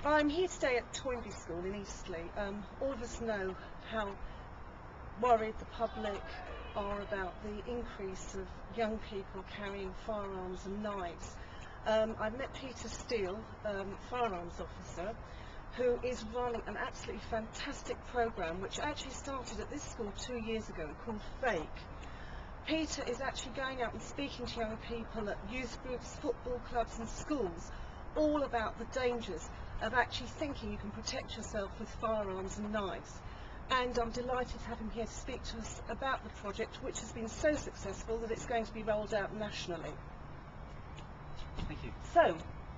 I'm here today at Toynbee School in Eastleigh. All of us know how worried the public are about the increase of young people carrying firearms and knives. I've met Peter Steele, firearms officer, who is running an absolutely fantastic programme which actually started at this school 2 years ago called FAKE. Peter is actually going out and speaking to young people at youth groups, football clubs and schools all about the dangers of actually thinking you can protect yourself with firearms and knives. And I'm delighted to have him here to speak to us about the project, which has been so successful that it's going to be rolled out nationally. Thank you. So,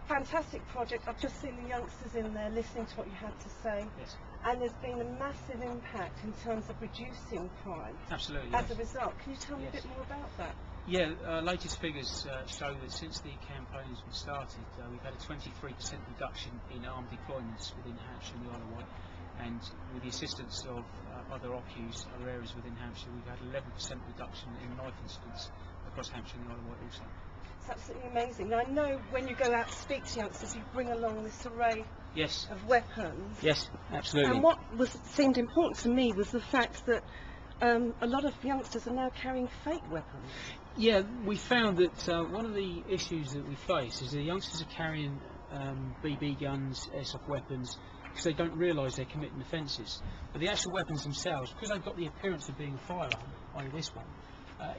fantastic project. I've just seen the youngsters in there listening to what you had to say. Yes. And there's been a massive impact in terms of reducing crime. Absolutely. As yes. a result. Can you tell me a bit more about that? Yeah, latest figures show that since the campaign has been started, we've had a 23% reduction in armed deployments within Hampshire and the Isle of Wight, and with the assistance of other OCUs, other areas within Hampshire, we've had 11% reduction in knife incidents across Hampshire and the Isle of Wight also. It's absolutely amazing. Now, I know when you go out to speak to youngsters, you bring along this array Yes. of weapons. Yes, absolutely. And what seemed important to me was the fact that a lot of youngsters are now carrying fake weapons. Yeah, we found that one of the issues that we face is the youngsters are carrying BB guns, airsoft weapons, because they don't realise they're committing offences. But the actual weapons themselves, because they've got the appearance of being a firearm, like this one,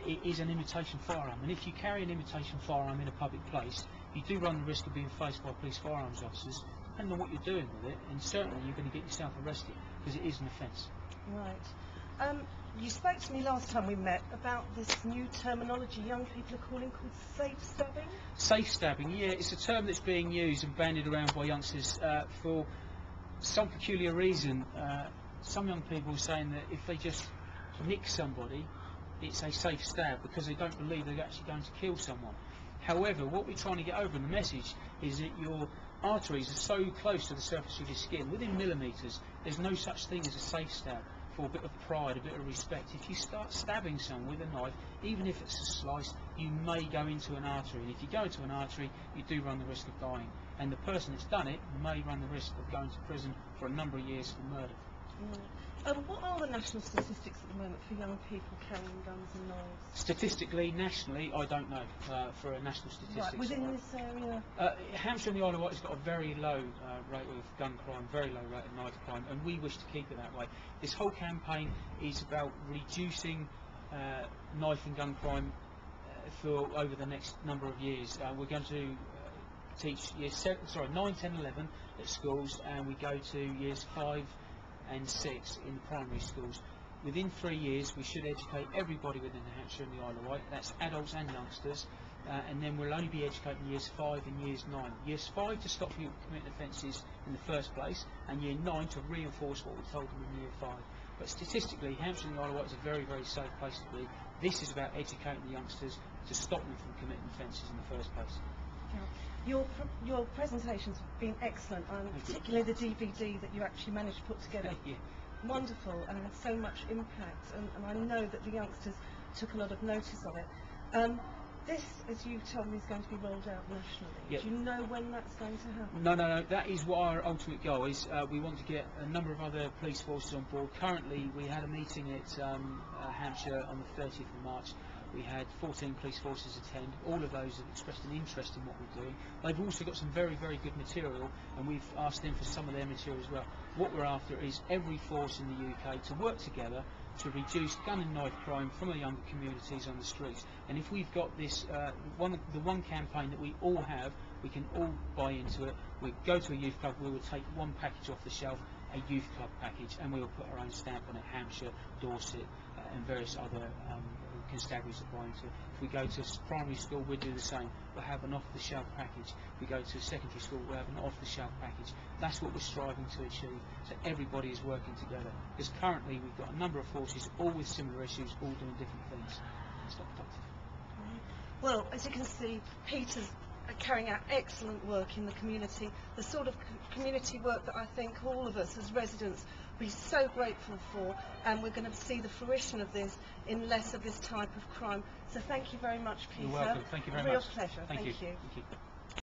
it is an imitation firearm. And if you carry an imitation firearm in a public place, you do run the risk of being faced by police firearms officers, depending on what you're doing with it, and certainly you're going to get yourself arrested, because it is an offence. Right. You spoke to me last time we met about this new terminology young people are calling called safe stabbing. Safe stabbing, yeah, it's a term that's being used and bandied around by youngsters for some peculiar reason. Some young people are saying that if they just nick somebody, it's a safe stab because they don't believe they're actually going to kill someone. However, what we're trying to get over in the message is that your arteries are so close to the surface of your skin, within millimetres. There's no such thing as a safe stab. For a bit of pride, a bit of respect, if you start stabbing someone with a knife, even if it's a slice, you may go into an artery, and if you go into an artery, you do run the risk of dying, and the person that's done it may run the risk of going to prison for a number of years for murder. What are the national statistics at the moment for young people carrying guns and knives? Statistically, nationally, I don't know for a national statistics. Right, within this area? Hampshire and the Isle of Wight has got a very low rate of gun crime, very low rate of knife crime, and we wish to keep it that way. This whole campaign is about reducing knife and gun crime for over the next number of years. We're going to teach years 9, 10, 11 at schools, and we go to years 5 and 6 in the primary schools. Within 3 years we should educate everybody within Hampshire and the Isle of Wight, that's adults and youngsters, and then we'll only be educating years 5 and years 9. Years 5 to stop you committing offences in the first place, and year 9 to reinforce what we told them in year 5. But statistically, Hampshire and the Isle of Wight is a very, very safe place to be. This is about educating the youngsters to stop them from committing offences in the first place. Your presentations have been excellent, particularly the DVD that you actually managed to put together. Yeah. Wonderful, and had so much impact, and I know that the youngsters took a lot of notice of it. This, as you told me, is going to be rolled out nationally. Yep. Do you know when that's going to happen? No. That is what our ultimate goal is. We want to get a number of other police forces on board. Currently, we had a meeting at Hampshire on the 30th of March. We had 14 police forces attend. All of those have expressed an interest in what we're doing. They've also got some very, very good material, and we've asked them for some of their material as well. What we're after is every force in the UK to work together to reduce gun and knife crime from the younger communities on the streets. And if we've got this, the one campaign that we all have, we can all buy into it. We go to a youth club, we will take one package off the shelf, a youth club package, and we'll put our own stamp on it, Hampshire, Dorset, and various other constabularies that buy into it. If we go to primary school, we'll do the same. We'll have an off-the-shelf package. If we go to secondary school, we'll have an off-the-shelf package. That's what we're striving to achieve, so everybody is working together. Because currently we've got a number of forces, all with similar issues, all doing different things. It's not productive. Well, as you can see, Peter's carrying out excellent work in the community, the sort of community work that I think all of us as residents will be so grateful for, and we're going to see the fruition of this in less of this type of crime. So thank you very much, Peter. You're welcome. Thank you very much. Real pleasure. Thank you. Thank you.